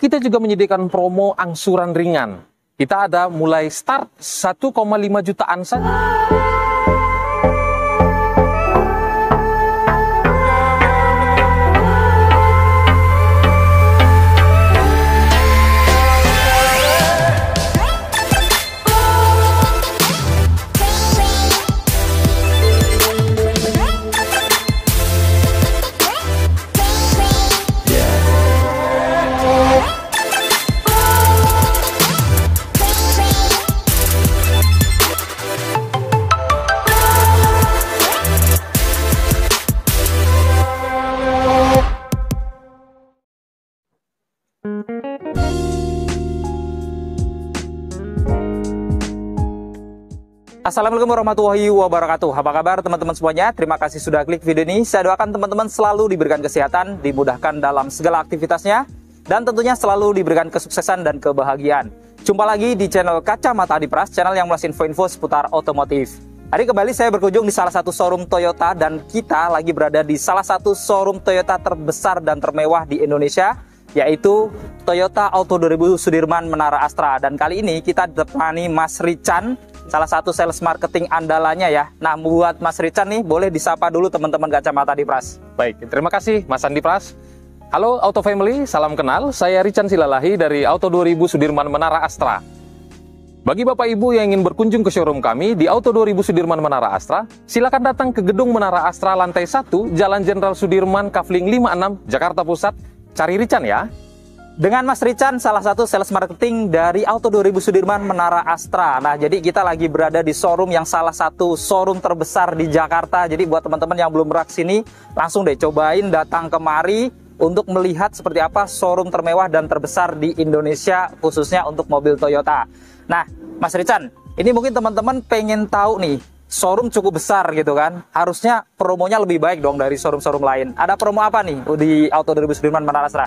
kita juga menyediakan promo angsuran ringan. Kita ada mulai start 1,5 jutaan saja. Assalamualaikum warahmatullahi wabarakatuh. Apa kabar teman-teman semuanya? Terima kasih sudah klik video ini. Saya doakan teman-teman selalu diberikan kesehatan, dimudahkan dalam segala aktivitasnya, dan tentunya selalu diberikan kesuksesan dan kebahagiaan. Jumpa lagi di channel Kacamata Adipras, channel yang melas info-info seputar otomotif. Hari kembali saya berkunjung di salah satu showroom Toyota, dan kita lagi berada di salah satu showroom Toyota terbesar dan termewah di Indonesia, yaitu Toyota Auto 2000 Sudirman Menara Astra. Dan kali ini kita ditemani Mas Rican, salah satu sales marketing andalanya ya. Nah, buat Mas Rican nih, boleh disapa dulu teman-teman Kacamata Adipras. Baik, terima kasih Mas Andi Pras. Halo Auto Family, salam kenal. Saya Rican Silalahi dari Auto 2000 Sudirman Menara Astra. Bagi Bapak Ibu yang ingin berkunjung ke showroom kami di Auto 2000 Sudirman Menara Astra, silakan datang ke Gedung Menara Astra lantai 1, Jalan Jenderal Sudirman, Kafling 56, Jakarta Pusat. Cari Rican ya. Dengan Mas Rican, salah satu sales marketing dari Auto 2000 Sudirman Menara Astra. Nah, jadi kita lagi berada di showroom yang salah satu showroom terbesar di Jakarta. Jadi buat teman-teman yang belum pernah kesini, langsung deh cobain datang kemari untuk melihat seperti apa showroom termewah dan terbesar di Indonesia, khususnya untuk mobil Toyota. Nah, Mas Rican, ini mungkin teman-teman pengen tahu nih, showroom cukup besar gitu kan, harusnya promonya lebih baik dong dari showroom-showroom lain. Ada promo apa nih di Auto 2000 Sudirman Menara Astra?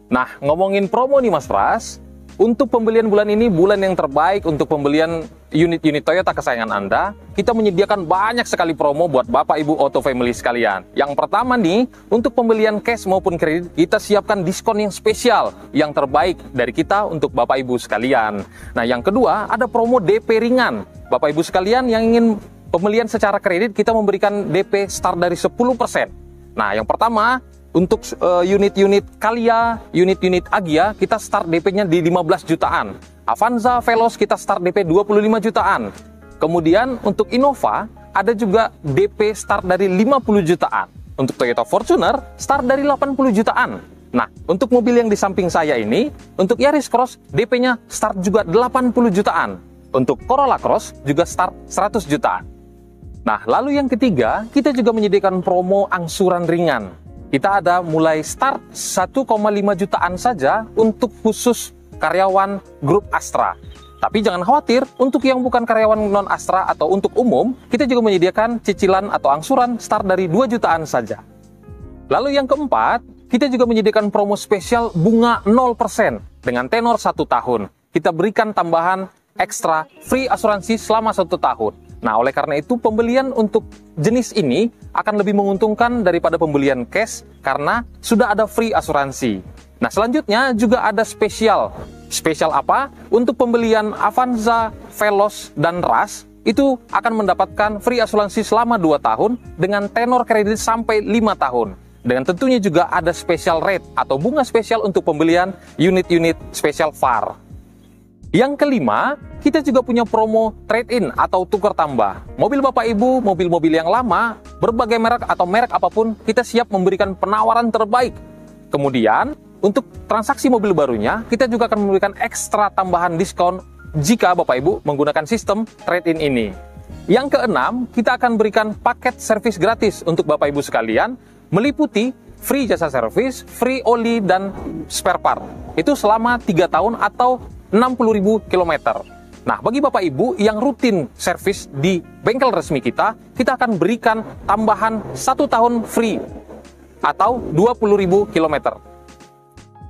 Nah, ngomongin promo nih Mas Pras, untuk pembelian bulan ini bulan yang terbaik untuk pembelian unit-unit Toyota kesayangan Anda, kita menyediakan banyak sekali promo buat Bapak Ibu Auto Family sekalian. Yang pertama nih, untuk pembelian cash maupun kredit, kita siapkan diskon yang spesial, yang terbaik dari kita untuk Bapak Ibu sekalian. Nah, yang kedua, ada promo DP ringan. Bapak Ibu sekalian yang ingin pembelian secara kredit, kita memberikan DP start dari 10%. Nah, yang pertama, untuk unit-unit Calya, unit-unit Agya, kita start DP-nya di 15 jutaan. Avanza, Veloz, kita start DP 25 jutaan. Kemudian untuk Innova, ada juga DP start dari 50 jutaan. Untuk Toyota Fortuner, start dari 80 jutaan. Nah, untuk mobil yang di samping saya ini, untuk Yaris Cross, DP-nya start juga 80 jutaan. Untuk Corolla Cross, juga start 100 jutaan. Nah, lalu yang ketiga, kita juga menyediakan promo angsuran ringan. Kita ada mulai start 1,5 jutaan saja untuk khusus karyawan grup Astra. Tapi jangan khawatir, untuk yang bukan karyawan non Astra atau untuk umum, kita juga menyediakan cicilan atau angsuran start dari 2 jutaan saja. Lalu yang keempat, kita juga menyediakan promo spesial bunga 0% dengan tenor 1 tahun. Kita berikan tambahan ekstra free asuransi selama 1 tahun. Nah, oleh karena itu pembelian untuk jenis ini akan lebih menguntungkan daripada pembelian cash karena sudah ada free asuransi. Nah, selanjutnya juga ada spesial. Spesial apa? Untuk pembelian Avanza, Veloz, dan Rush itu akan mendapatkan free asuransi selama 2 tahun dengan tenor kredit sampai 5 tahun. Dan tentunya juga ada special rate atau bunga spesial untuk pembelian unit-unit spesial VAR. Yang kelima, kita juga punya promo trade-in atau tukar tambah. Mobil Bapak Ibu, mobil-mobil yang lama, berbagai merek atau merek apapun, kita siap memberikan penawaran terbaik. Kemudian, untuk transaksi mobil barunya, kita juga akan memberikan ekstra tambahan diskon jika Bapak Ibu menggunakan sistem trade-in ini. Yang keenam, kita akan berikan paket servis gratis untuk Bapak Ibu sekalian, meliputi free jasa servis, free oli, dan spare part. Itu selama 3 tahun atau 60.000 km. Nah, bagi Bapak Ibu yang rutin servis di bengkel resmi kita akan berikan tambahan 1 tahun free atau 20.000 km.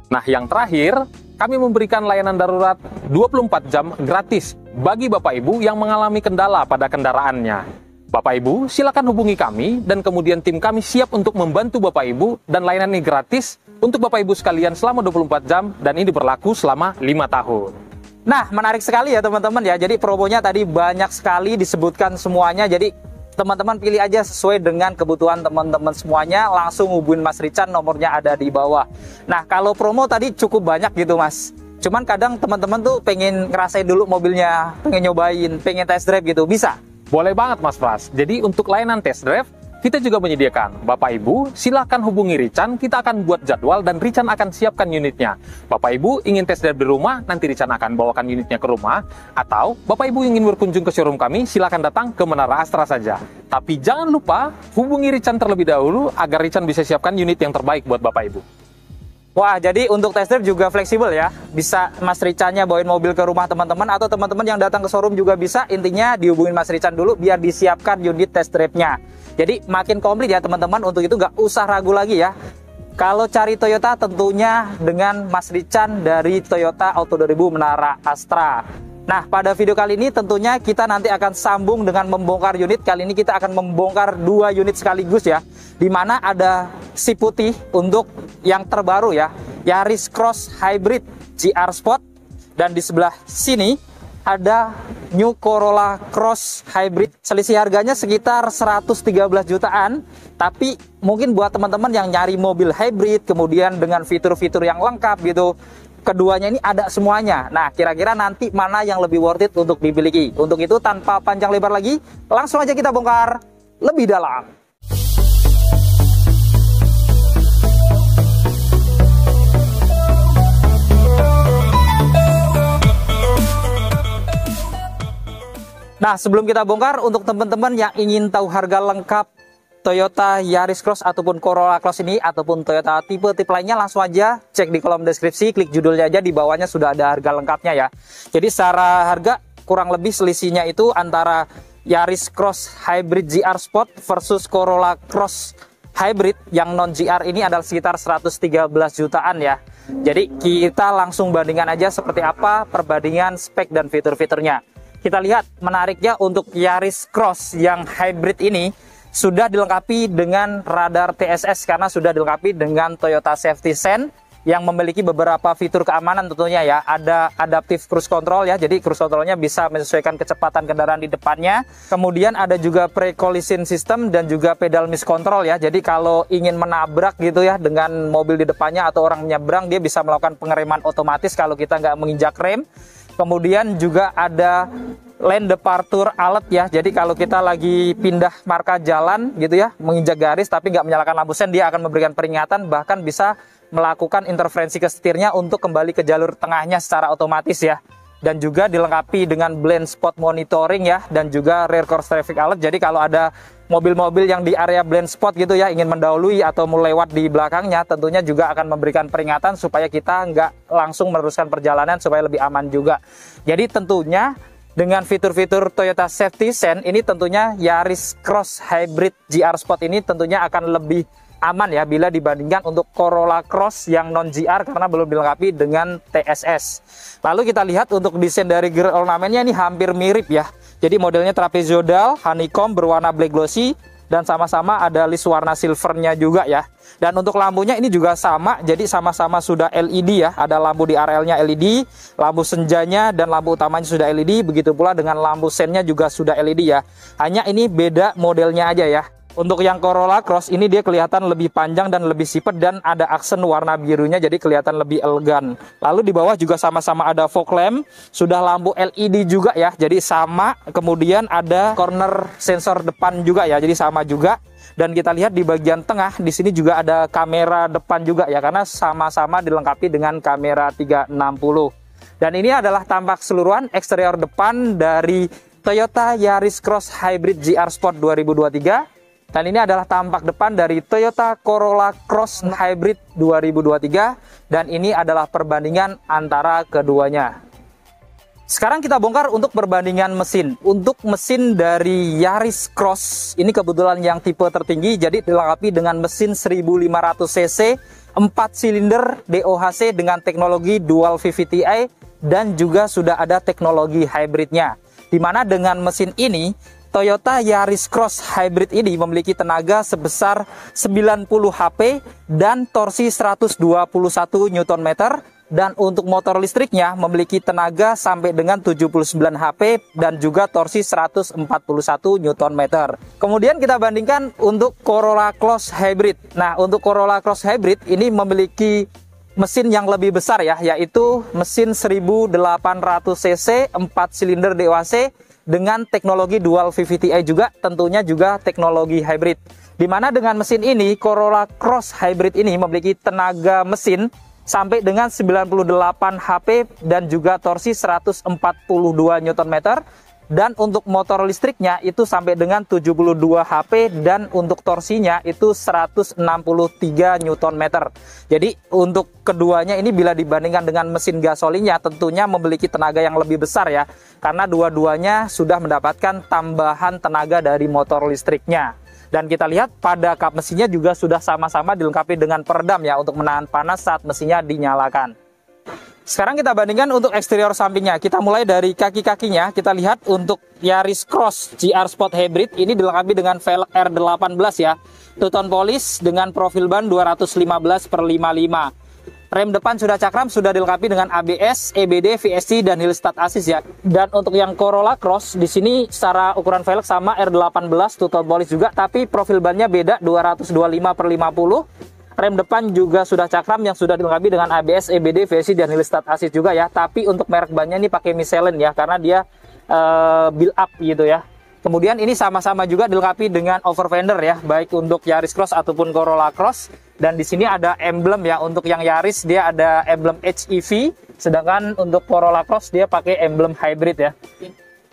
Nah, yang terakhir, kami memberikan layanan darurat 24 jam gratis bagi Bapak Ibu yang mengalami kendala pada kendaraannya. Bapak Ibu, silakan hubungi kami dan kemudian tim kami siap untuk membantu Bapak Ibu, dan layanan ini gratis untuk Bapak Ibu sekalian selama 24 jam dan ini berlaku selama 5 tahun. Nah, menarik sekali ya teman-teman ya. Jadi promonya tadi banyak sekali disebutkan semuanya. Jadi teman-teman pilih aja sesuai dengan kebutuhan teman-teman semuanya. Langsung hubungin Mas Rican, nomornya ada di bawah. Nah, kalau promo tadi cukup banyak gitu Mas. Cuman kadang teman-teman tuh pengen ngerasain dulu mobilnya, pengen nyobain, pengen test drive gitu. Bisa? Boleh banget Mas Pras. Jadi untuk layanan test drive, kita juga menyediakan. Bapak Ibu, silakan hubungi Rican, kita akan buat jadwal dan Rican akan siapkan unitnya. Bapak Ibu ingin test drive di rumah, nanti Rican akan bawakan unitnya ke rumah. Atau Bapak Ibu ingin berkunjung ke showroom kami, silakan datang ke Menara Astra saja. Tapi jangan lupa, hubungi Rican terlebih dahulu agar Rican bisa siapkan unit yang terbaik buat Bapak Ibu. Wah, jadi untuk test drive juga fleksibel ya. Bisa Mas Ricannya bawain mobil ke rumah teman-teman, atau teman-teman yang datang ke showroom juga bisa. Intinya dihubungin Mas Rican dulu biar disiapkan unit test drive-nya. Jadi makin komplit ya teman-teman, untuk itu nggak usah ragu lagi ya. Kalau cari Toyota tentunya dengan Mas Rican dari Toyota Auto 2000 Menara Astra. Nah, pada video kali ini tentunya kita nanti akan sambung dengan membongkar unit. Kali ini kita akan membongkar 2 unit sekaligus ya. Dimana ada si putih untuk yang terbaru ya, Yaris Cross Hybrid GR Sport. Dan di sebelah sini ada New Corolla Cross Hybrid. Selisih harganya sekitar 113 jutaan. Tapi mungkin buat teman-teman yang nyari mobil hybrid, kemudian dengan fitur-fitur yang lengkap gitu, keduanya ini ada semuanya. Nah, kira-kira nanti mana yang lebih worth it untuk dimiliki? Untuk itu tanpa panjang lebar lagi, langsung aja kita bongkar lebih dalam. Nah, sebelum kita bongkar, untuk teman-teman yang ingin tahu harga lengkap Toyota Yaris Cross ataupun Corolla Cross ini, ataupun Toyota tipe-tipe lainnya, langsung aja cek di kolom deskripsi, klik judulnya aja, di bawahnya sudah ada harga lengkapnya ya. Jadi secara harga kurang lebih selisihnya itu antara Yaris Cross Hybrid GR Sport versus Corolla Cross Hybrid yang non GR ini adalah sekitar 113 jutaan ya. Jadi kita langsung bandingkan aja seperti apa perbandingan spek dan fitur-fiturnya. Kita lihat menariknya untuk Yaris Cross yang hybrid ini sudah dilengkapi dengan radar TSS karena sudah dilengkapi dengan Toyota Safety Sense yang memiliki beberapa fitur keamanan tentunya ya. Ada adaptive cruise control ya, jadi cruise controlnya bisa menyesuaikan kecepatan kendaraan di depannya. Kemudian ada juga pre-collision system dan juga pedal miss control ya. Jadi kalau ingin menabrak gitu ya dengan mobil di depannya atau orang menyeberang, dia bisa melakukan pengereman otomatis kalau kita nggak menginjak rem. Kemudian juga ada lane departure alert ya. Jadi kalau kita lagi pindah marka jalan gitu ya, menginjak garis tapi nggak menyalakan lampu sen, dia akan memberikan peringatan, bahkan bisa melakukan interferensi ke setirnya untuk kembali ke jalur tengahnya secara otomatis ya. Dan juga dilengkapi dengan blind spot monitoring ya, dan juga rear course traffic alert. Jadi kalau ada mobil-mobil yang di area blind spot gitu ya, ingin mendahului atau melewat di belakangnya, tentunya juga akan memberikan peringatan supaya kita nggak langsung meneruskan perjalanan, supaya lebih aman juga. Jadi tentunya dengan fitur-fitur Toyota Safety Sense ini, tentunya Yaris Cross Hybrid GR Sport ini tentunya akan lebih aman ya bila dibandingkan untuk Corolla Cross yang non GR karena belum dilengkapi dengan TSS. Lalu kita lihat untuk desain dari grill ornamennya ini hampir mirip ya. Jadi modelnya trapezoidal, honeycomb berwarna black glossy, dan sama-sama ada list warna silvernya juga ya. Dan untuk lampunya ini juga sama, jadi sama-sama sudah LED ya. Ada lampu di RL-nya LED, lampu senjanya dan lampu utamanya sudah LED. Begitu pula dengan lampu sennya juga sudah LED ya. Hanya ini beda modelnya aja ya. Untuk yang Corolla Cross ini dia kelihatan lebih panjang dan lebih sipit, dan ada aksen warna birunya jadi kelihatan lebih elegan. Lalu di bawah juga sama-sama ada fog lamp, sudah lampu LED juga ya, jadi sama. Kemudian ada corner sensor depan juga ya, jadi sama juga. Dan kita lihat di bagian tengah di sini juga ada kamera depan juga ya, karena sama-sama dilengkapi dengan kamera 360. Dan ini adalah tampak keseluruhan eksterior depan dari Toyota Yaris Cross Hybrid GR Sport 2023. Dan ini adalah tampak depan dari Toyota Corolla Cross Hybrid 2023. Dan ini adalah perbandingan antara keduanya. Sekarang kita bongkar untuk perbandingan mesin. Untuk mesin dari Yaris Cross, ini kebetulan yang tipe tertinggi, jadi dilengkapi dengan mesin 1500 cc, 4 silinder DOHC dengan teknologi dual VVT-i, dan juga sudah ada teknologi hybridnya. Dimana dengan mesin ini, Toyota Yaris Cross Hybrid ini memiliki tenaga sebesar 90 HP dan torsi 121 Nm, dan untuk motor listriknya memiliki tenaga sampai dengan 79 HP dan juga torsi 141 Nm. Kemudian kita bandingkan untuk Corolla Cross Hybrid. Nah, untuk Corolla Cross Hybrid ini memiliki mesin yang lebih besar ya, yaitu mesin 1800 cc 4 silinder DOHC dengan teknologi dual VVT-i juga, tentunya juga teknologi hybrid. Dimana dengan mesin ini Corolla Cross Hybrid ini memiliki tenaga mesin sampai dengan 98 HP dan juga torsi 142 Nm, dan untuk motor listriknya itu sampai dengan 72 HP dan untuk torsinya itu 163 Nm. Jadi untuk keduanya ini bila dibandingkan dengan mesin gasolinnya tentunya memiliki tenaga yang lebih besar ya, karena dua-duanya sudah mendapatkan tambahan tenaga dari motor listriknya. Dan kita lihat pada kap mesinnya juga sudah sama-sama dilengkapi dengan peredam ya untuk menahan panas saat mesinnya dinyalakan. Sekarang kita bandingkan untuk eksterior sampingnya. Kita mulai dari kaki-kakinya. Kita lihat untuk Yaris Cross GR Sport Hybrid ini dilengkapi dengan velg R18 ya. Two-tone polish dengan profil ban 215/55. Rem depan sudah cakram, sudah dilengkapi dengan ABS, EBD, VSC dan hill start assist ya. Dan untuk yang Corolla Cross di sini secara ukuran velg sama R18 two-tone polish juga, tapi profil bannya beda 225/50. Rem depan juga sudah cakram yang sudah dilengkapi dengan ABS, EBD, VSC dan hill start assist juga ya. Tapi untuk merek bannya ini pakai Michelin ya, karena dia build up gitu ya. Kemudian ini sama-sama juga dilengkapi dengan over fender ya, baik untuk Yaris Cross ataupun Corolla Cross. Dan di sini ada emblem ya, untuk yang Yaris dia ada emblem HEV, sedangkan untuk Corolla Cross dia pakai emblem hybrid ya.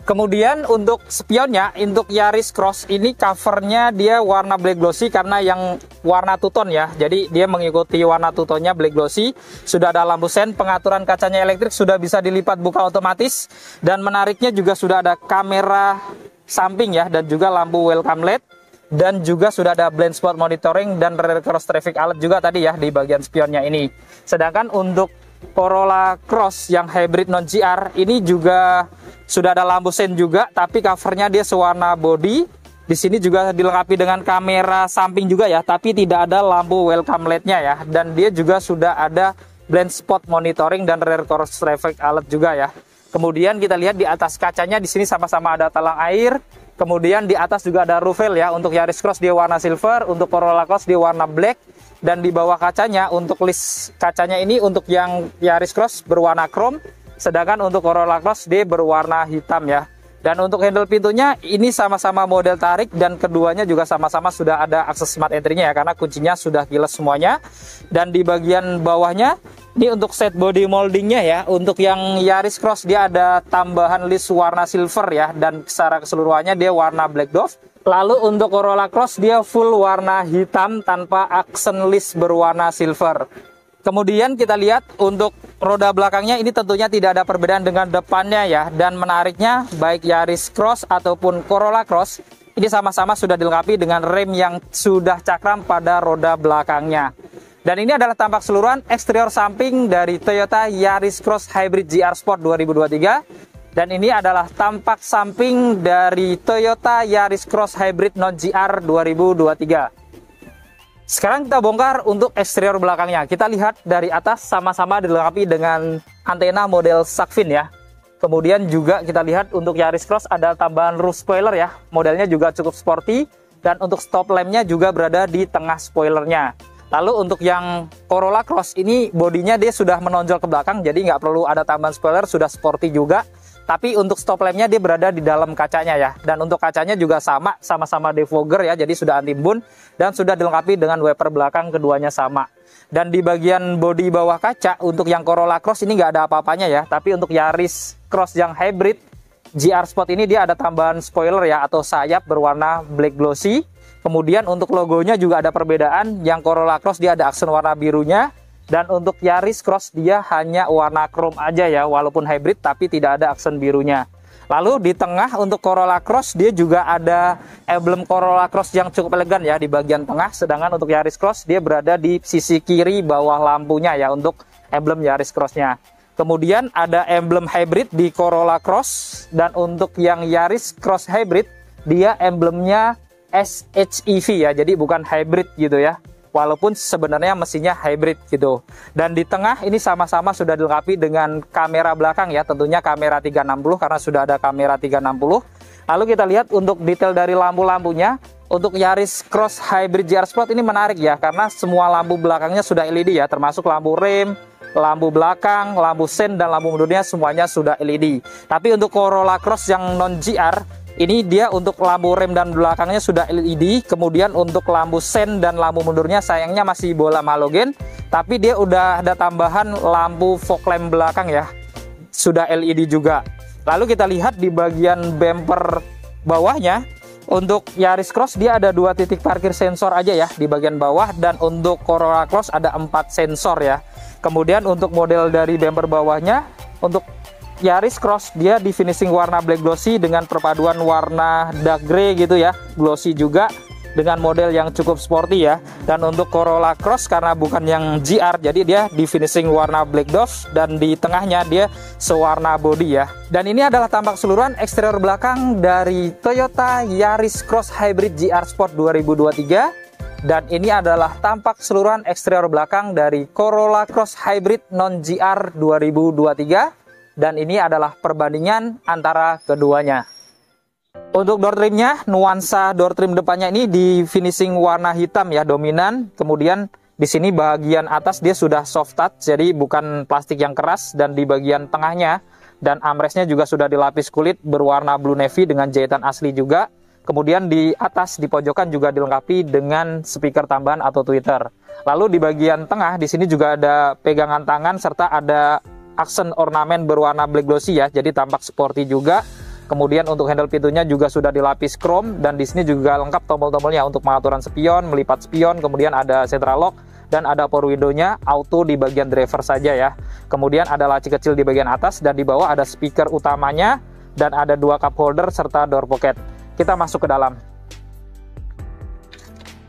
Kemudian untuk spionnya, untuk Yaris Cross ini covernya dia warna black glossy karena yang warna two-tone ya. Jadi dia mengikuti warna two-tone-nya black glossy. Sudah ada lampu sen, pengaturan kacanya elektrik sudah bisa dilipat buka otomatis. Dan menariknya juga sudah ada kamera samping ya, dan juga lampu welcome LED. Dan juga sudah ada blind spot monitoring dan rear cross traffic alert juga tadi ya di bagian spionnya ini. Sedangkan untuk Corolla Cross yang hybrid non GR ini juga sudah ada lampu sen juga, tapi covernya dia sewarna body. Di sini juga dilengkapi dengan kamera samping juga ya, tapi tidak ada lampu welcome LED-nya ya. Dan dia juga sudah ada blind spot monitoring dan rear cross traffic alert juga ya. Kemudian kita lihat di atas kacanya di sini sama-sama ada talang air. Kemudian di atas juga ada roof rail ya. Untuk Yaris Cross dia warna silver, untuk Corolla Cross dia warna black. Dan di bawah kacanya, untuk list kacanya ini untuk yang Yaris Cross berwarna chrome, sedangkan untuk Corolla Cross dia berwarna hitam ya. Dan untuk handle pintunya ini sama-sama model tarik, dan keduanya juga sama-sama sudah ada akses smart entry-nya ya, karena kuncinya sudah keyless semuanya. Dan di bagian bawahnya ini untuk set body moldingnya ya. Untuk yang Yaris Cross dia ada tambahan list warna silver ya, dan secara keseluruhannya dia warna black dove. Lalu untuk Corolla Cross dia full warna hitam tanpa aksen list berwarna silver. Kemudian kita lihat untuk roda belakangnya ini tentunya tidak ada perbedaan dengan depannya ya. Dan menariknya baik Yaris Cross ataupun Corolla Cross ini sama-sama sudah dilengkapi dengan rem yang sudah cakram pada roda belakangnya. Dan ini adalah tampak keseluruhan eksterior samping dari Toyota Yaris Cross Hybrid GR Sport 2023. Dan ini adalah tampak samping dari Toyota Yaris Cross Hybrid non GR 2023. Sekarang kita bongkar untuk eksterior belakangnya. Kita lihat dari atas sama-sama dilengkapi dengan antena model shark fin ya. Kemudian juga kita lihat untuk Yaris Cross ada tambahan roof spoiler ya. Modelnya juga cukup sporty, dan untuk stop lampnya juga berada di tengah spoilernya. Lalu untuk yang Corolla Cross ini bodinya dia sudah menonjol ke belakang, jadi nggak perlu ada tambahan spoiler, sudah sporty juga. Tapi untuk stop lampnya dia berada di dalam kacanya ya. Dan untuk kacanya juga sama-sama defogger ya, jadi sudah anti embun. Dan sudah dilengkapi dengan wiper belakang, keduanya sama. Dan di bagian bodi bawah kaca untuk yang Corolla Cross ini nggak ada apa-apanya ya. Tapi untuk Yaris Cross yang hybrid GR Sport ini dia ada tambahan spoiler ya, atau sayap berwarna black glossy. Kemudian untuk logonya juga ada perbedaan. Yang Corolla Cross dia ada aksen warna birunya. Dan untuk Yaris Cross dia hanya warna chrome aja ya, walaupun hybrid tapi tidak ada aksen birunya. Lalu di tengah untuk Corolla Cross dia juga ada emblem Corolla Cross yang cukup elegan ya di bagian tengah. Sedangkan untuk Yaris Cross dia berada di sisi kiri bawah lampunya ya, untuk emblem Yaris Cross-nya. Kemudian ada emblem hybrid di Corolla Cross. Dan untuk yang Yaris Cross Hybrid dia emblemnya SHEV ya, jadi bukan hybrid gitu ya. Walaupun sebenarnya mesinnya hybrid gitu. Dan di tengah ini sama-sama sudah dilengkapi dengan kamera belakang ya, tentunya kamera 360 karena sudah ada kamera 360. Lalu kita lihat untuk detail dari lampu-lampunya. Untuk Yaris Cross Hybrid GR Sport ini menarik ya, karena semua lampu belakangnya sudah LED ya, termasuk lampu rem, lampu belakang, lampu sen, dan lampu mundurnya semuanya sudah LED. Tapi untuk Corolla Cross yang non GR, ini dia untuk lampu rem dan belakangnya sudah LED. Kemudian untuk lampu sen dan lampu mundurnya sayangnya masih bola halogen, tapi dia udah ada tambahan lampu fog lamp belakang ya, sudah LED juga. Lalu kita lihat di bagian bumper bawahnya, untuk Yaris Cross dia ada 2 titik parkir sensor aja ya di bagian bawah, dan untuk Corolla Cross ada 4 sensor ya. Kemudian untuk model dari bumper bawahnya, untuk Yaris Cross dia di finishing warna black glossy dengan perpaduan warna dark grey gitu ya, glossy juga dengan model yang cukup sporty ya. Dan untuk Corolla Cross karena bukan yang GR, jadi dia di finishing warna black dove, dan di tengahnya dia sewarna body ya. Dan ini adalah tampak keseluruhan eksterior belakang dari Toyota Yaris Cross Hybrid GR Sport 2023. Dan ini adalah tampak keseluruhan eksterior belakang dari Corolla Cross Hybrid non GR 2023. Dan ini adalah perbandingan antara keduanya. Untuk door trimnya, nuansa door trim depannya ini di finishing warna hitam ya, dominan. Kemudian di sini bagian atas dia sudah soft touch, jadi bukan plastik yang keras. Dan di bagian tengahnya dan armrestnya juga sudah dilapis kulit berwarna blue navy dengan jahitan asli juga. Kemudian di atas, di pojokan juga dilengkapi dengan speaker tambahan atau tweeter. Lalu di bagian tengah, di sini juga ada pegangan tangan serta ada aksen ornamen berwarna black glossy ya, jadi tampak sporty juga. Kemudian untuk handle pintunya juga sudah dilapis chrome, dan di sini juga lengkap tombol-tombolnya untuk pengaturan spion, melipat spion, kemudian ada central lock, dan ada power window-nya auto di bagian driver saja ya. Kemudian ada laci kecil di bagian atas, dan di bawah ada speaker utamanya, dan ada 2 cup holder serta door pocket. Kita masuk ke dalam.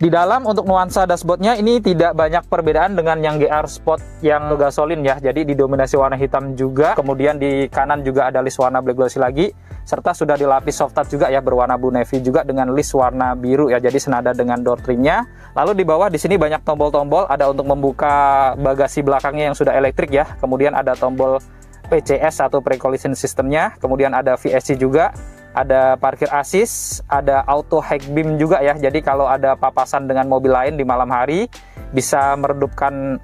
Di dalam untuk nuansa dashboardnya ini tidak banyak perbedaan dengan yang GR Sport yang gasolin ya. Jadi didominasi warna hitam juga. Kemudian di kanan juga ada list warna black glossy lagi. Serta sudah dilapis soft touch juga ya, berwarna blue navy juga dengan list warna biru ya. Jadi senada dengan door trimnya. Lalu di bawah di sini banyak tombol-tombol. Ada untuk membuka bagasi belakangnya yang sudah elektrik ya. Kemudian ada tombol PCS atau pre-collision systemnya. Kemudian ada VSC juga. Ada parkir assist, ada auto high beam juga ya. Jadi kalau ada papasan dengan mobil lain di malam hari, bisa meredupkan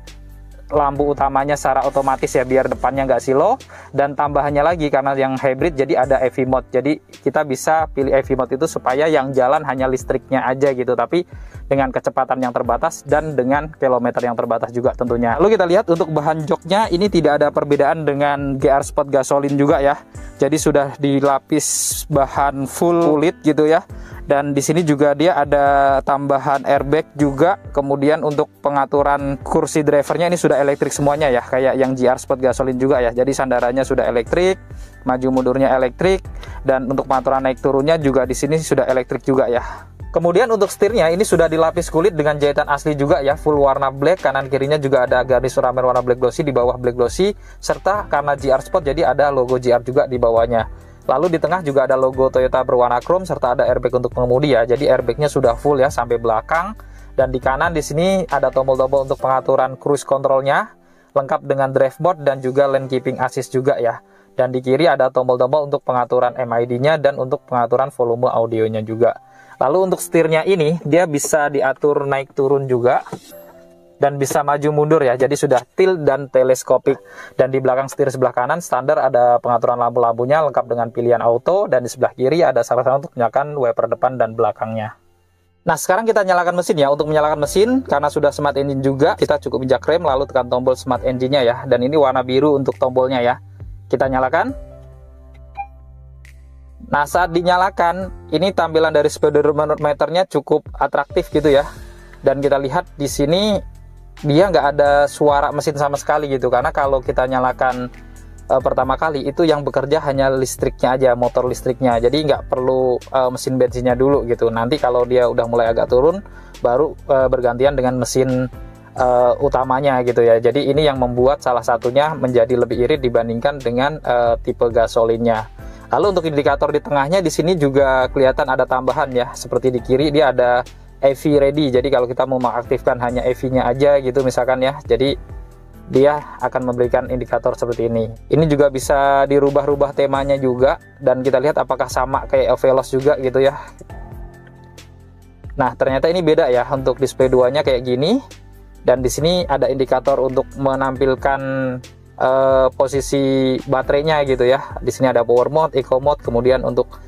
lampu utamanya secara otomatis ya, biar depannya nggak silo. Dan tambahannya lagi karena yang hybrid, jadi ada EV mode. Jadi kita bisa pilih EV mode itu supaya yang jalan hanya listriknya aja gitu, tapi dengan kecepatan yang terbatas dan dengan kilometer yang terbatas juga tentunya. Lalu kita lihat untuk bahan joknya ini tidak ada perbedaan dengan GR Sport gasolin juga ya. Jadi sudah dilapis bahan full kulit gitu ya. Dan di sini juga dia ada tambahan airbag juga. Kemudian untuk pengaturan kursi drivernya ini sudah elektrik semuanya ya, kayak yang GR Sport gasolin juga ya. Jadi sandarannya sudah elektrik, maju mundurnya elektrik, dan untuk pengaturan naik turunnya juga di sini sudah elektrik juga ya. Kemudian untuk setirnya ini sudah dilapis kulit dengan jahitan asli juga ya, full warna black. Kanan kirinya juga ada garis ornamen warna black glossy, di bawah black glossy, serta karena GR Sport jadi ada logo GR juga di bawahnya. Lalu di tengah juga ada logo Toyota berwarna chrome serta ada airbag untuk pengemudi ya. Jadi airbagnya sudah full ya sampai belakang. Dan di kanan di sini ada tombol-tombol untuk pengaturan cruise controlnya, lengkap dengan drive mode dan juga lane keeping assist juga ya. Dan di kiri ada tombol-tombol untuk pengaturan MID-nya dan untuk pengaturan volume audionya juga. Lalu untuk setirnya ini dia bisa diatur naik turun juga dan bisa maju mundur ya. Jadi sudah tilt dan teleskopik. Dan di belakang setir sebelah kanan standar ada pengaturan lampu-lampunya lengkap dengan pilihan auto, dan di sebelah kiri ada salah-satu untuk menyalakan wiper depan dan belakangnya. Nah, sekarang kita nyalakan mesin ya. Untuk menyalakan mesin karena sudah smart engine juga, kita cukup injak rem lalu tekan tombol smart engine-nya ya. Dan ini warna biru untuk tombolnya ya. Kita nyalakan. Nah, saat dinyalakan, ini tampilan dari speedometernya cukup atraktif gitu ya. Dan kita lihat di sini dia nggak ada suara mesin sama sekali gitu. Karena kalau kita nyalakan pertama kali itu yang bekerja hanya listriknya aja, motor listriknya. Jadi nggak perlu mesin bensinnya dulu gitu. Nanti kalau dia udah mulai agak turun, baru bergantian dengan mesin utamanya gitu ya. Jadi ini yang membuat salah satunya menjadi lebih irit dibandingkan dengan tipe gasolinnya. Lalu untuk indikator di tengahnya di sini juga kelihatan ada tambahan ya. Seperti di kiri dia ada AV ready. Jadi kalau kita mau mengaktifkan hanya AV-nya aja gitu misalkan ya. Jadi dia akan memberikan indikator seperti ini. Ini juga bisa dirubah-rubah temanya juga, dan kita lihat apakah sama kayak Veloz juga gitu ya. Nah, ternyata ini beda ya untuk display 2-nya kayak gini. Dan di sini ada indikator untuk menampilkan posisi baterainya gitu ya. Di sini ada power mode, eco mode, kemudian untuk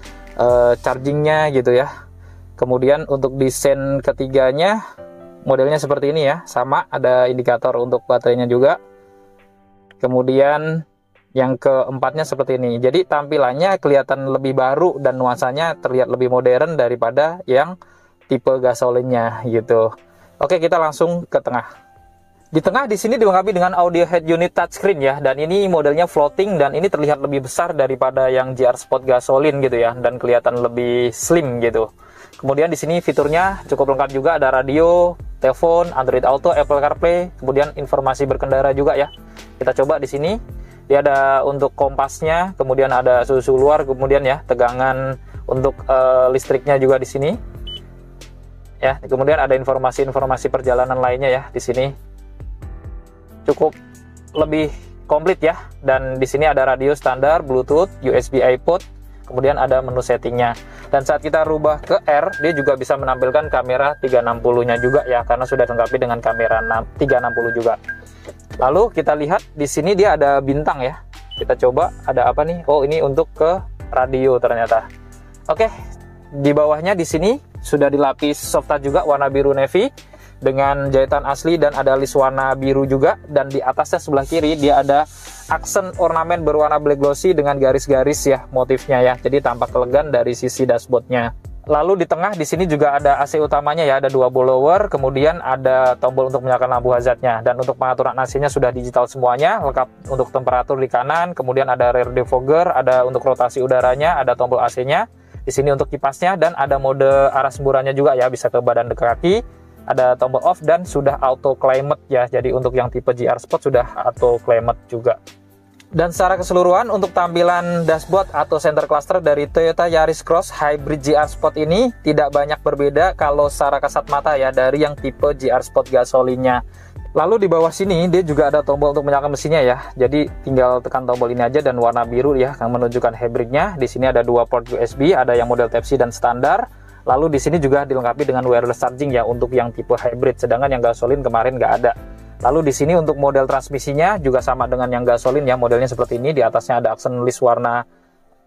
chargingnya gitu ya. Kemudian untuk desain ketiganya modelnya seperti ini ya, sama ada indikator untuk baterainya juga. Kemudian yang keempatnya seperti ini. Jadi tampilannya kelihatan lebih baru dan nuansanya terlihat lebih modern daripada yang tipe gasolinnya gitu. Oke, kita langsung ke tengah. Di tengah di sini dilengkapi dengan audio head unit touchscreen ya, dan ini modelnya floating dan ini terlihat lebih besar daripada yang GR Sport gasolin gitu ya, dan kelihatan lebih slim gitu. Kemudian di sini fiturnya cukup lengkap juga, ada radio, telepon, Android Auto, Apple CarPlay, kemudian informasi berkendara juga ya. Kita coba di sini. Dia ada untuk kompasnya, kemudian ada suhu luar, kemudian ya tegangan untuk listriknya juga di sini. Ya, kemudian ada informasi-informasi perjalanan lainnya ya di sini. Cukup lebih komplit ya. Dan di sini ada radio standar, Bluetooth, USB iPod, kemudian ada menu settingnya. Dan saat kita rubah ke R, dia juga bisa menampilkan kamera 360-nya juga ya, karena sudah dilengkapi dengan kamera 360 juga. Lalu kita lihat di sini dia ada bintang ya. Kita coba ada apa nih? Oh, ini untuk ke radio ternyata. Oke, di bawahnya di sini sudah dilapis soft touch juga warna biru navy dengan jahitan asli dan ada list warna biru juga. Dan di atasnya sebelah kiri dia ada aksen ornamen berwarna black glossy dengan garis-garis ya motifnya ya. Jadi tampak elegan dari sisi dashboardnya. Lalu di tengah di sini juga ada AC utamanya ya, ada 2 blower, kemudian ada tombol untuk menyalakan lampu hazardnya. Dan untuk pengaturan AC-nya sudah digital semuanya, lengkap untuk temperatur di kanan, kemudian ada rear defogger, ada untuk rotasi udaranya, ada tombol AC-nya. Di sini untuk kipasnya dan ada mode arah semburannya juga ya, bisa ke badan ke kaki. Ada tombol off dan sudah auto climate ya. Jadi untuk yang tipe GR Sport sudah auto climate juga. Dan secara keseluruhan untuk tampilan dashboard atau center cluster dari Toyota Yaris Cross Hybrid GR Sport ini tidak banyak berbeda kalau secara kasat mata ya dari yang tipe GR Sport gasolinnya. Lalu di bawah sini dia juga ada tombol untuk menyalakan mesinnya ya. Jadi tinggal tekan tombol ini aja dan warna biru ya yang menunjukkan hybridnya. Di sini ada 2 port USB, ada yang model Type-C dan standar. Lalu di sini juga dilengkapi dengan wireless charging ya untuk yang tipe hybrid, sedangkan yang gasolin kemarin nggak ada. Lalu di sini untuk model transmisinya juga sama dengan yang gasolin ya, modelnya seperti ini. Di atasnya ada aksen list warna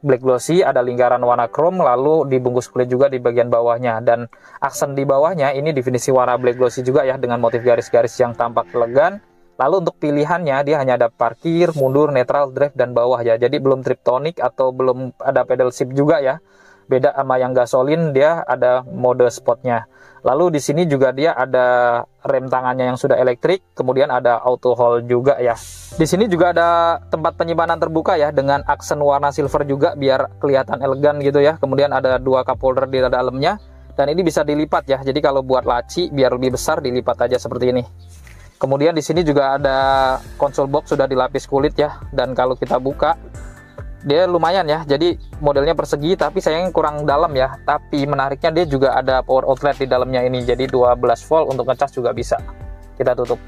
black glossy, ada lingkaran warna chrome, lalu dibungkus kulit juga di bagian bawahnya. Dan aksen di bawahnya ini definisi warna black glossy juga ya, dengan motif garis-garis yang tampak elegan. Lalu untuk pilihannya dia hanya ada parkir, mundur, netral, drive, dan bawah ya. Jadi belum triptonic atau belum ada pedal shift juga ya. Beda sama yang gasolin, dia ada mode sportnya. Lalu di sini juga dia ada rem tangannya yang sudah elektrik, kemudian ada auto hold juga ya. Di sini juga ada tempat penyimpanan terbuka ya dengan aksen warna silver juga biar kelihatan elegan gitu ya. Kemudian ada 2 cup holder di dalamnya dan ini bisa dilipat ya. Jadi kalau buat laci biar lebih besar dilipat aja seperti ini. Kemudian di sini juga ada console box sudah dilapis kulit ya, dan kalau kita buka dia lumayan ya, jadi modelnya persegi tapi sayangnya kurang dalam ya. Tapi menariknya dia juga ada power outlet di dalamnya ini, jadi 12 volt untuk ngecas juga bisa. Kita tutup.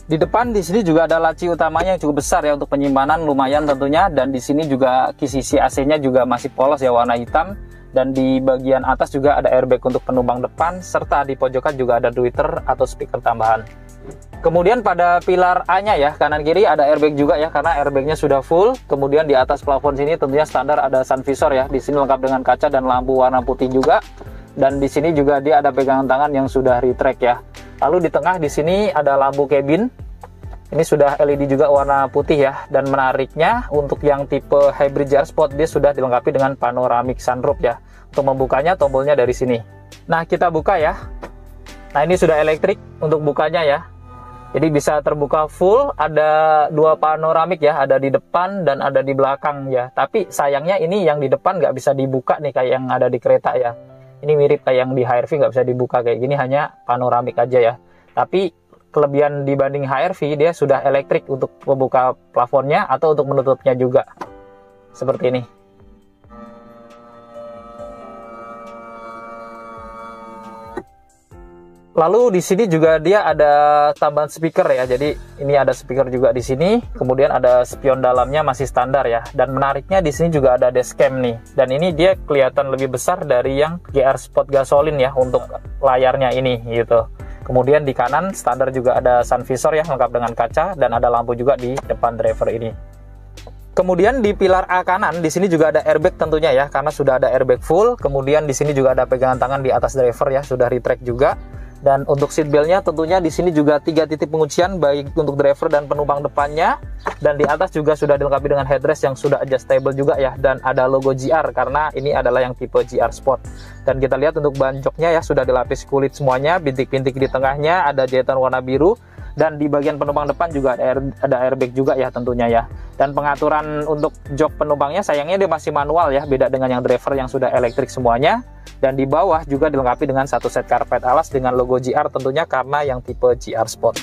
Di depan di sini juga ada laci utamanya yang cukup besar ya untuk penyimpanan, lumayan tentunya. Dan di sini juga sisi AC-nya juga masih polos ya, warna hitam. Dan di bagian atas juga ada airbag untuk penumpang depan, serta di pojokan juga ada tweeter atau speaker tambahan. Kemudian pada pilar A-nya ya, kanan kiri ada airbag juga ya, karena airbagnya sudah full. Kemudian di atas plafon sini tentunya standar ada sun visor ya. Di sini lengkap dengan kaca dan lampu warna putih juga. Dan di sini juga dia ada pegangan tangan yang sudah retract ya. Lalu di tengah di sini ada lampu cabin. Ini sudah LED juga warna putih ya. Dan menariknya untuk yang tipe hybrid GR Sport dia sudah dilengkapi dengan panoramic sunroof ya. Untuk membukanya tombolnya dari sini. Nah, kita buka ya. Nah, ini sudah elektrik untuk bukanya ya. Jadi bisa terbuka full, ada 2 panoramik ya, ada di depan dan ada di belakang ya. Tapi sayangnya ini yang di depan nggak bisa dibuka nih kayak yang ada di kereta ya. Ini mirip kayak yang di HR-V, nggak bisa dibuka kayak gini, hanya panoramik aja ya. Tapi kelebihan dibanding HR-V, dia sudah elektrik untuk membuka plafonnya atau untuk menutupnya juga. Seperti ini. Lalu di sini juga dia ada tambahan speaker ya. Jadi ini ada speaker juga di sini. Kemudian ada spion dalamnya masih standar ya. Dan menariknya di sini juga ada dashcam nih. Dan ini dia kelihatan lebih besar dari yang GR Sport Gasoline ya untuk layarnya ini gitu. Kemudian di kanan standar juga ada sun visor ya, lengkap dengan kaca, dan ada lampu juga di depan driver ini. Kemudian di pilar A kanan di sini juga ada airbag tentunya ya, karena sudah ada airbag full. Kemudian di sini juga ada pegangan tangan di atas driver ya, sudah retract juga. Dan untuk seat beltnya tentunya di sini juga 3 titik penguncian baik untuk driver dan penumpang depannya. Dan di atas juga sudah dilengkapi dengan headrest yang sudah adjustable juga ya, dan ada logo GR karena ini adalah yang tipe GR Sport. Dan kita lihat untuk ban joknya ya sudah dilapis kulit semuanya, bintik-bintik di tengahnya, ada jahitan warna biru. Dan di bagian penumpang depan juga ada airbag juga ya tentunya ya. Dan pengaturan untuk jok penumpangnya sayangnya dia masih manual ya, beda dengan yang driver yang sudah elektrik semuanya. Dan di bawah juga dilengkapi dengan satu set karpet alas dengan logo GR tentunya karena yang tipe GR Sport.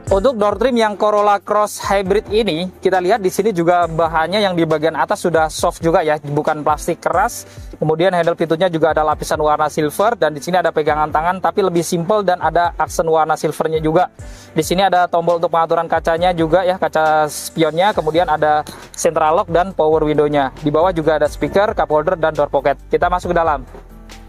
Untuk door trim yang Corolla Cross Hybrid ini, kita lihat di sini juga bahannya yang di bagian atas sudah soft juga ya, bukan plastik keras. Kemudian handle pintunya juga ada lapisan warna silver, dan di sini ada pegangan tangan tapi lebih simple dan ada aksen warna silvernya juga. Di sini ada tombol untuk pengaturan kacanya juga ya, kaca spionnya, kemudian ada central lock dan power window-nya. Di bawah juga ada speaker, cup holder, dan door pocket. Kita masuk ke dalam.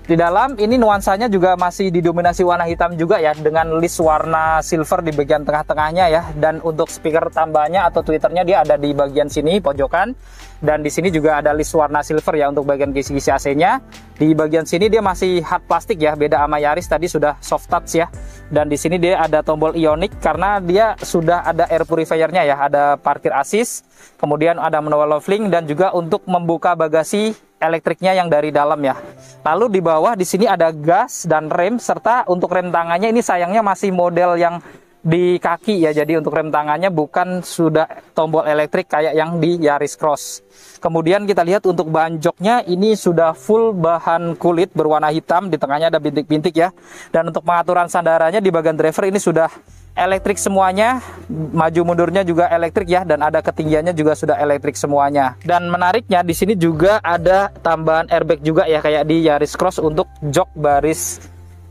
Di dalam ini nuansanya juga masih didominasi warna hitam juga ya, dengan list warna silver di bagian tengah-tengahnya ya. Dan untuk speaker tambahannya atau tweeternya dia ada di bagian sini pojokan. Dan di sini juga ada list warna silver ya untuk bagian kisi-kisi AC-nya. Di bagian sini dia masih hard plastik ya, beda sama Yaris tadi sudah soft touch ya. Dan di sini dia ada tombol ionic karena dia sudah ada air purifiernya ya, ada parkir assist, kemudian ada manual leveling, dan juga untuk membuka bagasi elektriknya yang dari dalam ya. Lalu di bawah di sini ada gas dan rem, serta untuk rem tangannya ini sayangnya masih model yang di kaki ya. Jadi untuk rem tangannya bukan sudah tombol elektrik kayak yang di Yaris Cross. Kemudian kita lihat untuk ban joknya ini sudah full bahan kulit berwarna hitam, di tengahnya ada bintik-bintik ya. Dan untuk pengaturan sandarannya di bagian driver ini sudah elektrik semuanya, maju mundurnya juga elektrik ya, dan ada ketinggiannya juga sudah elektrik semuanya. Dan menariknya di sini juga ada tambahan airbag juga ya, kayak di Yaris Cross untuk jok baris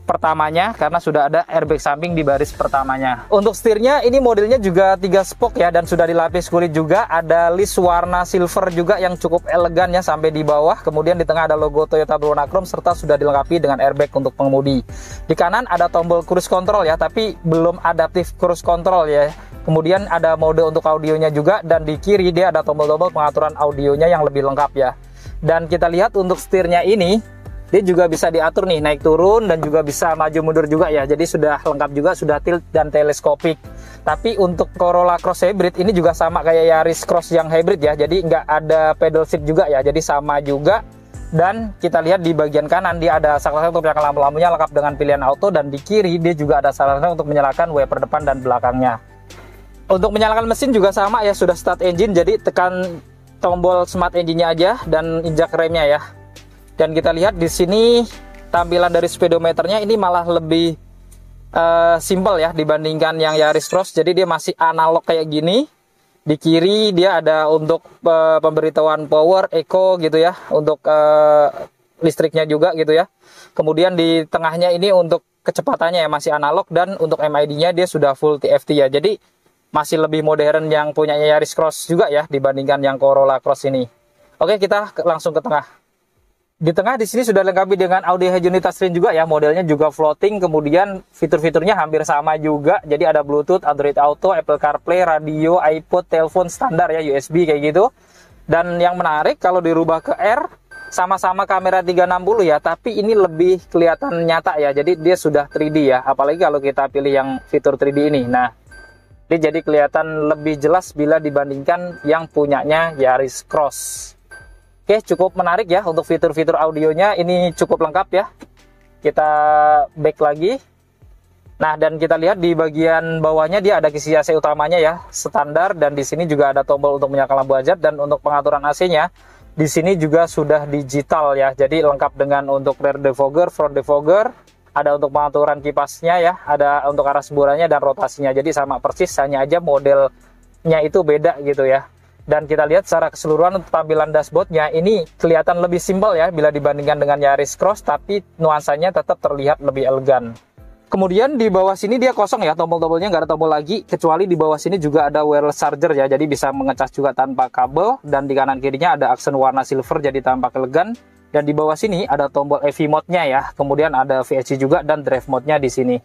pertamanya, karena sudah ada airbag samping di baris pertamanya. Untuk setirnya ini modelnya juga 3 spoke ya, dan sudah dilapis kulit juga. Ada list warna silver juga yang cukup elegan ya sampai di bawah. Kemudian di tengah ada logo Toyota berwarna chrome serta sudah dilengkapi dengan airbag untuk pengemudi. Di kanan ada tombol cruise control ya, tapi belum adaptif cruise control ya. Kemudian ada mode untuk audionya juga, dan di kiri dia ada tombol-tombol pengaturan audionya yang lebih lengkap ya. Dan kita lihat untuk setirnya ini dia juga bisa diatur nih, naik turun, dan juga bisa maju mundur juga ya. Jadi sudah lengkap juga, sudah tilt dan teleskopik. Tapi untuk Corolla Cross Hybrid ini juga sama kayak Yaris Cross yang hybrid ya. Jadi nggak ada pedal shift juga ya, jadi sama juga. Dan kita lihat di bagian kanan dia ada saklek untuk menyalakan lampu-lampunya lengkap dengan pilihan auto, dan di kiri dia juga ada saklek untuk menyalakan wiper depan dan belakangnya. Untuk menyalakan mesin juga sama ya, sudah start engine, jadi tekan tombol smart engine-nya aja dan injak remnya ya. Dan kita lihat di sini tampilan dari speedometernya ini malah lebih simple ya dibandingkan yang Yaris Cross. Jadi dia masih analog kayak gini. Di kiri dia ada untuk pemberitahuan power, eco gitu ya, untuk listriknya juga gitu ya. Kemudian di tengahnya ini untuk kecepatannya ya masih analog, dan untuk MID-nya dia sudah full TFT ya. Jadi masih lebih modern yang punyanya Yaris Cross juga ya dibandingkan yang Corolla Cross ini. Oke, kita langsung ke tengah. Di tengah di sini sudah dilengkapi dengan audio head unit touchscreen juga ya, modelnya juga floating, kemudian fitur-fiturnya hampir sama juga. Jadi ada Bluetooth, Android Auto, Apple CarPlay, radio, iPod, telepon standar ya, USB kayak gitu. Dan yang menarik kalau dirubah ke R, sama-sama kamera 360 ya, tapi ini lebih kelihatan nyata ya. Jadi dia sudah 3D ya, apalagi kalau kita pilih yang fitur 3D ini. Nah, dia jadi kelihatan lebih jelas bila dibandingkan yang punyanya Yaris Cross. Oke, cukup menarik ya untuk fitur-fitur audionya, ini cukup lengkap ya. Kita back lagi. Nah, dan kita lihat di bagian bawahnya dia ada kisi AC utamanya ya, standar, dan di sini juga ada tombol untuk menyalakan lampu hazard, dan untuk pengaturan AC-nya di sini juga sudah digital ya. Jadi lengkap dengan untuk rear defogger, front defogger, ada untuk pengaturan kipasnya ya, ada untuk arah semburannya dan rotasinya. Jadi sama persis, hanya aja modelnya itu beda gitu ya. Dan kita lihat secara keseluruhan untuk tampilan dashboardnya ini kelihatan lebih simpel ya bila dibandingkan dengan Yaris Cross, tapi nuansanya tetap terlihat lebih elegan. Kemudian di bawah sini dia kosong ya, tombol-tombolnya nggak ada tombol lagi, kecuali di bawah sini juga ada wireless charger ya, jadi bisa mengecas juga tanpa kabel. Dan di kanan kirinya ada aksen warna silver, jadi tampak elegan. Dan di bawah sini ada tombol EV mode-nya ya, kemudian ada VSC juga dan drive mode-nya di sini.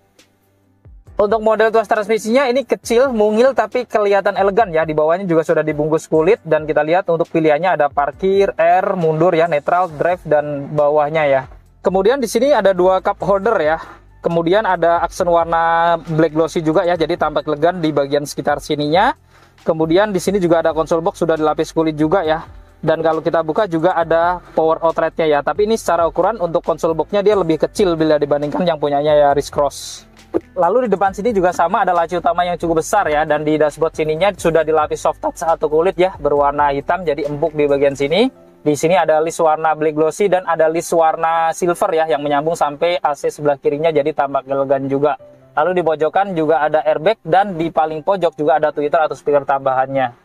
Untuk model tuas transmisinya ini kecil, mungil, tapi kelihatan elegan ya. Di bawahnya juga sudah dibungkus kulit, dan kita lihat untuk pilihannya ada parkir, air, mundur ya, netral, drive, dan bawahnya ya. Kemudian di sini ada dua cup holder ya. Kemudian ada aksen warna black glossy juga ya, jadi tampak elegan di bagian sekitar sininya. Kemudian di sini juga ada konsol box sudah dilapis kulit juga ya. Dan kalau kita buka juga ada power outlet-nya ya. Tapi ini secara ukuran untuk konsol box-nya dia lebih kecil bila dibandingkan yang punyanya Yaris Cross. Lalu di depan sini juga sama, ada laci utama yang cukup besar ya, dan di dashboard sininya sudah dilapis soft touch atau kulit ya, berwarna hitam, jadi empuk di bagian sini. Di sini ada list warna black glossy dan ada list warna silver ya, yang menyambung sampai AC sebelah kirinya, jadi tampak elegan juga. Lalu di pojokan juga ada airbag, dan di paling pojok juga ada tweeter atau speaker tambahannya.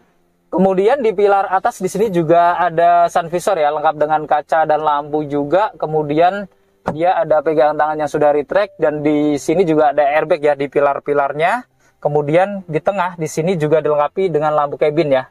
Kemudian di pilar atas di sini juga ada sun visor ya, lengkap dengan kaca dan lampu juga. Kemudian dia ada pegangan tangan yang sudah retract, dan di sini juga ada airbag ya di pilar-pilarnya. Kemudian di tengah di sini juga dilengkapi dengan lampu cabin ya.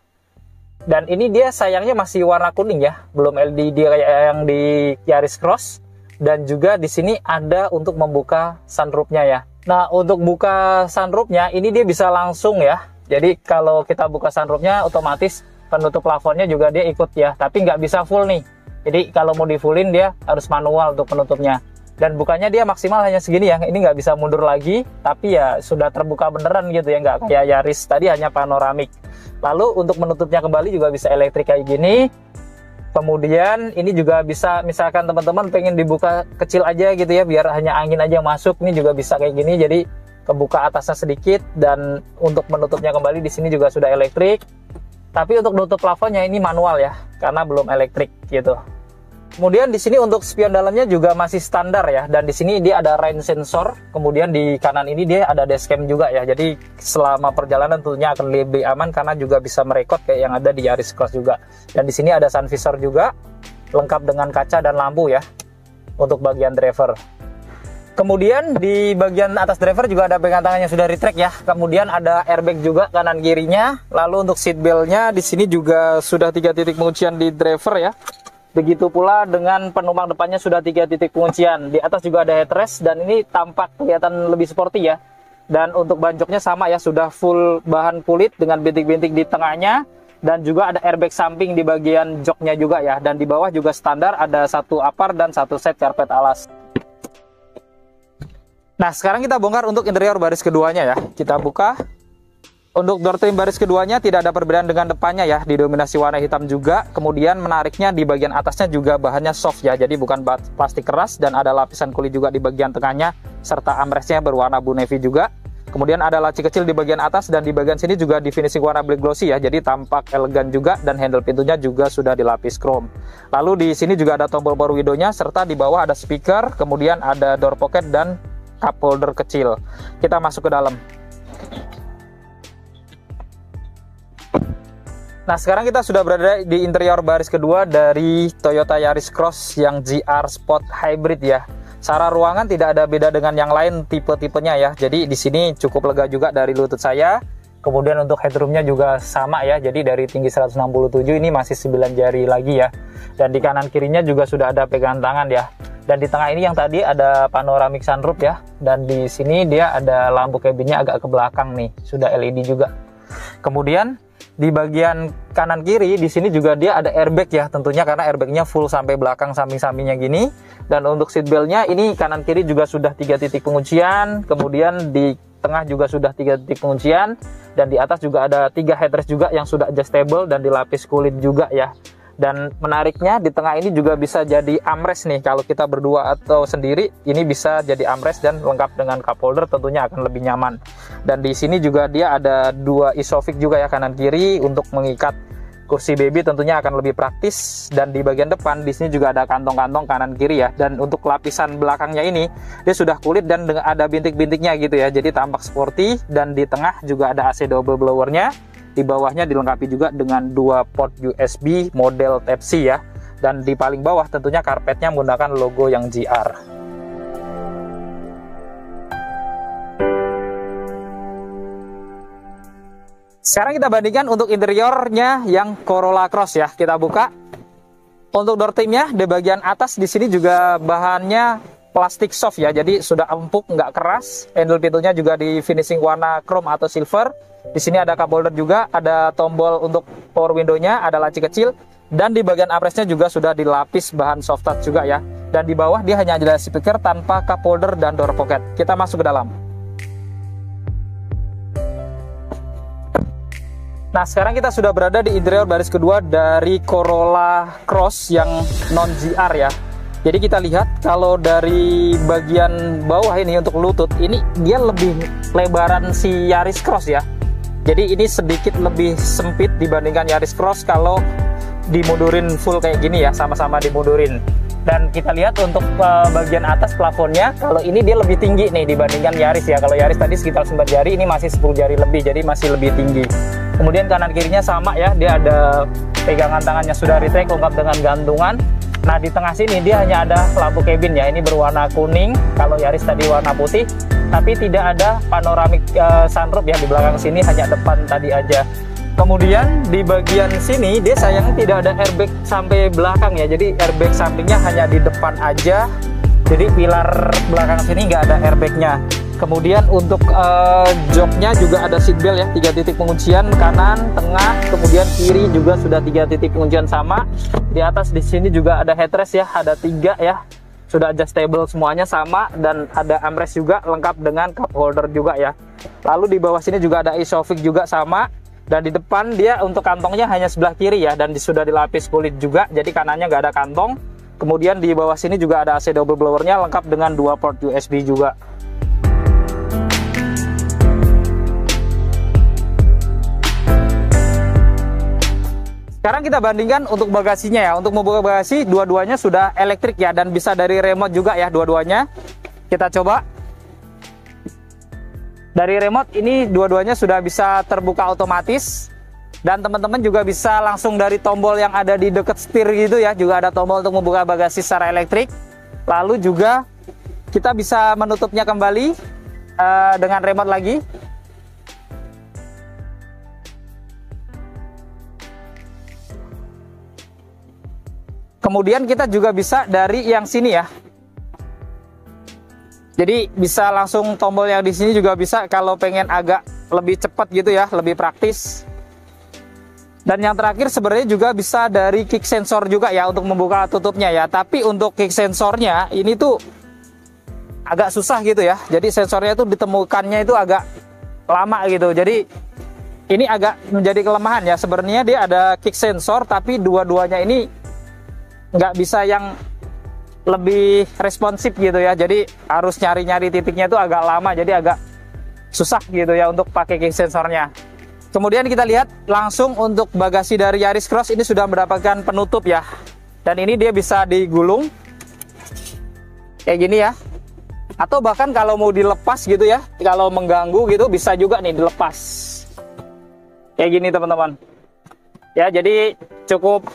Dan ini dia sayangnya masih warna kuning ya, belum LED kayak yang di Yaris Cross. Dan juga di sini ada untuk membuka sunroofnya ya. Nah, untuk buka sunroofnya ini dia bisa langsung ya. Jadi kalau kita buka sunroofnya otomatis penutup plafonnya juga dia ikut ya, tapi nggak bisa full nih. Jadi kalau mau di fullin dia harus manual untuk penutupnya. Dan bukanya dia maksimal hanya segini ya, ini nggak bisa mundur lagi, tapi ya sudah terbuka beneran gitu ya, nggak kayak Yaris tadi hanya panoramik. Lalu untuk menutupnya kembali juga bisa elektrik kayak gini. Kemudian ini juga bisa, misalkan teman-teman pengen dibuka kecil aja gitu ya, biar hanya angin aja masuk, ini juga bisa kayak gini. Jadi kebuka atasnya sedikit, dan untuk menutupnya kembali di sini juga sudah elektrik. Tapi untuk nutup plafonnya ini manual ya, karena belum elektrik gitu. Kemudian di sini untuk spion dalamnya juga masih standar ya, dan di sini dia ada rain sensor. Kemudian di kanan ini dia ada dashcam juga ya, jadi selama perjalanan tentunya akan lebih aman karena juga bisa merekod kayak yang ada di Yaris Cross juga. Dan di sini ada sun visor juga, lengkap dengan kaca dan lampu ya untuk bagian driver. Kemudian di bagian atas driver juga ada pegangan tangan yang sudah retract ya. Kemudian ada airbag juga kanan kirinya. Lalu untuk seat belt-nya di sini juga sudah 3 titik penguncian di driver ya. Begitu pula dengan penumpang depannya sudah 3 titik penguncian. Di atas juga ada headrest, dan ini tampak kelihatan lebih sporty ya. Dan untuk ban joknya sama ya, sudah full bahan kulit dengan bintik-bintik di tengahnya. Dan juga ada airbag samping di bagian joknya juga ya. Dan di bawah juga standar ada 1 upper dan 1 set karpet alas. Nah, sekarang kita bongkar untuk interior baris keduanya ya. Kita buka. Untuk door trim baris keduanya tidak ada perbedaan dengan depannya ya, didominasi warna hitam juga. Kemudian menariknya di bagian atasnya juga bahannya soft ya, jadi bukan plastik keras, dan ada lapisan kulit juga di bagian tengahnya, serta armrestnya berwarna blue navy juga. Kemudian ada laci kecil di bagian atas, dan di bagian sini juga di finishing warna black glossy ya, jadi tampak elegan juga, dan handle pintunya juga sudah dilapis chrome. Lalu di sini juga ada tombol power window-nya, serta di bawah ada speaker, kemudian ada door pocket dan cup holder kecil. Kita masuk ke dalam. Nah, sekarang kita sudah berada di interior baris kedua dari Toyota Yaris Cross yang GR Sport Hybrid ya. Secara ruangan tidak ada beda dengan yang lain tipe-tipenya ya. Jadi di sini cukup lega juga dari lutut saya. Kemudian untuk headroomnya juga sama ya. Jadi dari tinggi 167 ini masih 9 jari lagi ya. Dan di kanan kirinya juga sudah ada pegangan tangan ya. Dan di tengah ini yang tadi ada panoramic sunroof ya. Dan di sini dia ada lampu cabinnya agak ke belakang nih, sudah LED juga. Kemudian di bagian kanan kiri di sini juga dia ada airbag ya, tentunya karena airbagnya full sampai belakang samping-sampingnya gini. Dan untuk seat beltnya ini kanan kiri juga sudah 3 titik penguncian, kemudian di tengah juga sudah 3 titik penguncian, dan di atas juga ada 3 headrest juga yang sudah adjustable dan dilapis kulit juga ya. Dan menariknya di tengah ini juga bisa jadi armrest nih, kalau kita berdua atau sendiri ini bisa jadi armrest dan lengkap dengan cup holder, tentunya akan lebih nyaman. Dan di sini juga dia ada 2 isofix juga ya kanan kiri untuk mengikat kursi baby, tentunya akan lebih praktis. Dan di bagian depan di sini juga ada kantong-kantong kanan kiri ya. Dan untuk lapisan belakangnya ini dia sudah kulit dan ada bintik-bintiknya gitu ya, jadi tampak sporty. Dan di tengah juga ada AC double blowernya. Di bawahnya dilengkapi juga dengan 2 port USB model Type-C ya. Dan di paling bawah tentunya karpetnya menggunakan logo yang GR. Sekarang kita bandingkan untuk interiornya yang Corolla Cross ya. Kita buka. Untuk door trimnya di bagian atas di sini juga bahannya plastik soft ya. Jadi sudah empuk, nggak keras. Handle pintunya juga di finishing warna chrome atau silver. Di sini ada cup holder juga, ada tombol untuk power window-nya, ada laci kecil. Dan di bagian armrest-nya juga sudah dilapis bahan soft touch juga ya. Dan di bawah dia hanya ada speaker tanpa cup holder dan door pocket. Kita masuk ke dalam. Nah, sekarang kita sudah berada di interior baris kedua dari Corolla Cross yang non GR ya. Jadi kita lihat kalau dari bagian bawah ini untuk lutut, ini dia lebih lebaran si Yaris Cross ya. Jadi ini sedikit lebih sempit dibandingkan Yaris Cross kalau dimundurin full kayak gini ya, sama-sama dimundurin. Dan kita lihat untuk bagian atas plafonnya, kalau ini dia lebih tinggi nih dibandingkan Yaris ya. Kalau Yaris tadi sekitar 9 jari, ini masih 10 jari lebih, jadi masih lebih tinggi. Kemudian kanan kirinya sama ya, dia ada pegangan tangannya sudah retract lengkap dengan gantungan. Nah di tengah sini dia hanya ada lampu cabin ya, ini berwarna kuning, kalau Yaris tadi warna putih. Tapi tidak ada panoramic sunroof ya, di belakang sini hanya depan tadi aja. Kemudian di bagian sini dia sayangnya tidak ada airbag sampai belakang ya, jadi airbag sampingnya hanya di depan aja. Jadi pilar belakang sini nggak ada airbagnya. Kemudian untuk joknya juga ada seatbelt ya, 3 titik penguncian kanan, tengah, kemudian kiri juga sudah 3 titik penguncian sama. Di atas di sini juga ada headrest ya, ada 3 ya, sudah adjustable semuanya sama, dan ada armrest juga lengkap dengan cup holder juga ya. Lalu di bawah sini juga ada isofix juga sama. Dan di depan dia untuk kantongnya hanya sebelah kiri ya, dan sudah dilapis kulit juga, jadi kanannya nggak ada kantong. Kemudian di bawah sini juga ada AC double blowernya lengkap dengan 2 port USB juga. Sekarang kita bandingkan untuk bagasinya ya. Untuk membuka bagasi dua-duanya sudah elektrik ya, dan bisa dari remote juga ya dua-duanya. Kita coba. Dari remote ini dua-duanya sudah bisa terbuka otomatis, dan teman-teman juga bisa langsung dari tombol yang ada di dekat setir gitu ya, juga ada tombol untuk membuka bagasi secara elektrik. Lalu juga kita bisa menutupnya kembali dengan remote lagi. Kemudian kita juga bisa dari yang sini ya. Jadi bisa langsung tombol yang di sini juga bisa kalau pengen agak lebih cepat gitu ya, lebih praktis. Dan yang terakhir sebenarnya juga bisa dari kick sensor juga ya untuk membuka tutupnya ya. Tapi untuk kick sensornya ini tuh agak susah gitu ya. Jadi sensornya itu ditemukannya itu agak lama gitu. Jadi ini agak menjadi kelemahan ya. Sebenarnya dia ada kick sensor, tapi dua-duanya ini nggak bisa yang lebih responsif gitu ya, jadi harus nyari-nyari titiknya itu agak lama, jadi agak susah gitu ya untuk pakai kick sensornya. Kemudian kita lihat langsung untuk bagasi dari Yaris Cross ini sudah mendapatkan penutup ya, dan ini dia bisa digulung kayak gini ya, atau bahkan kalau mau dilepas gitu ya, kalau mengganggu gitu bisa juga nih dilepas kayak gini teman-teman ya. Jadi cukup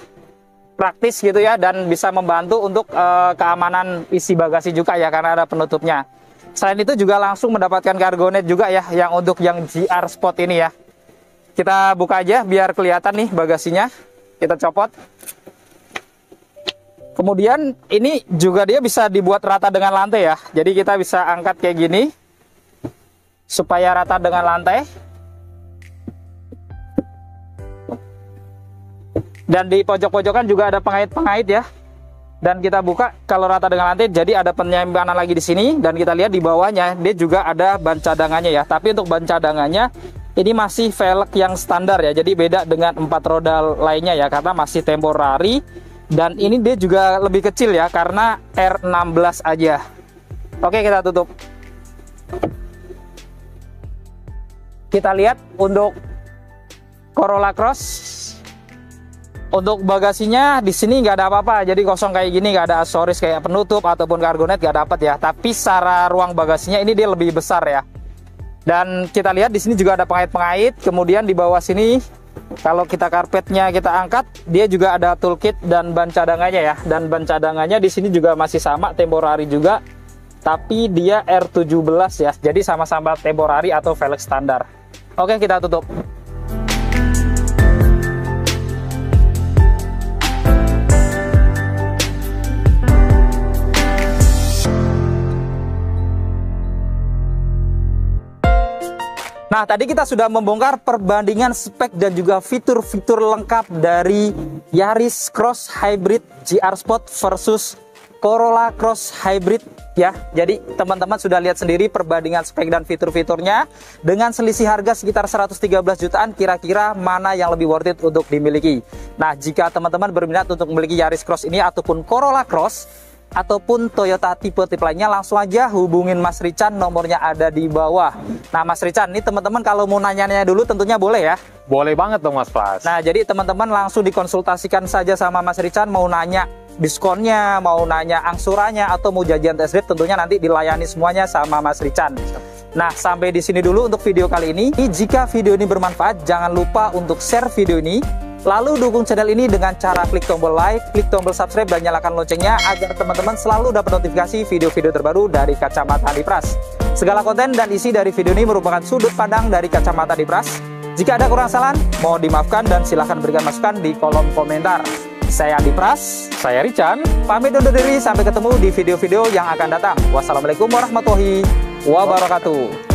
praktis gitu ya, dan bisa membantu untuk keamanan isi bagasi juga ya, karena ada penutupnya. Selain itu juga langsung mendapatkan cargo net juga ya, yang untuk yang GR Sport ini ya. Kita buka aja biar kelihatan nih bagasinya. Kita copot. Kemudian ini juga dia bisa dibuat rata dengan lantai ya, jadi kita bisa angkat kayak gini supaya rata dengan lantai. Dan di pojok-pojokan juga ada pengait-pengait ya. Dan kita buka kalau rata dengan lantai, jadi ada penyimpanan lagi di sini. Dan kita lihat di bawahnya dia juga ada ban cadangannya ya. Tapi untuk ban cadangannya ini masih velg yang standar ya. Jadi beda dengan 4 roda lainnya ya, karena masih temporary. Dan ini dia juga lebih kecil ya, karena R16 aja. Oke, kita tutup. Kita lihat untuk Corolla Cross. Untuk bagasinya di sini nggak ada apa-apa, jadi kosong kayak gini, nggak ada aksesoris kayak penutup ataupun cargo net, nggak dapat ya. Tapi secara ruang bagasinya ini dia lebih besar ya. Dan kita lihat di sini juga ada pengait-pengait. Kemudian di bawah sini kalau kita karpetnya kita angkat, dia juga ada toolkit dan ban cadangannya ya. Dan ban cadangannya di sini juga masih sama, temporary juga. Tapi dia R17 ya. Jadi sama-sama temporary atau velg standar. Oke, kita tutup. Nah, tadi kita sudah membongkar perbandingan spek dan juga fitur-fitur lengkap dari Yaris Cross Hybrid GR Sport versus Corolla Cross Hybrid ya. Jadi teman-teman sudah lihat sendiri perbandingan spek dan fitur-fiturnya. Dengan selisih harga sekitar 113 jutaan, kira-kira mana yang lebih worth it untuk dimiliki. Nah, jika teman-teman berminat untuk memiliki Yaris Cross ini ataupun Corolla Cross ataupun Toyota tipe-tipe lainnya, langsung aja hubungin Mas Rican, nomornya ada di bawah. Nah, Mas Rican, ini teman-teman kalau mau nanya-nanya dulu tentunya boleh ya? Boleh banget dong Mas Pras. Nah, jadi teman-teman langsung dikonsultasikan saja sama Mas Rican, mau nanya diskonnya, mau nanya angsurannya, atau mau janjian test drive, tentunya nanti dilayani semuanya sama Mas Rican. Nah, sampai di sini dulu untuk video kali ini. Jika video ini bermanfaat, jangan lupa untuk share video ini. Lalu dukung channel ini dengan cara klik tombol like, klik tombol subscribe, dan nyalakan loncengnya agar teman-teman selalu dapat notifikasi video-video terbaru dari Kacamata Adipras. Segala konten dan isi dari video ini merupakan sudut pandang dari Kacamata Adipras. Jika ada kurang salah, mohon dimaafkan dan silahkan berikan masukan di kolom komentar. Saya Adipras, Saya Rican. pamit undur diri, sampai ketemu di video-video yang akan datang. Wassalamualaikum warahmatullahi wabarakatuh.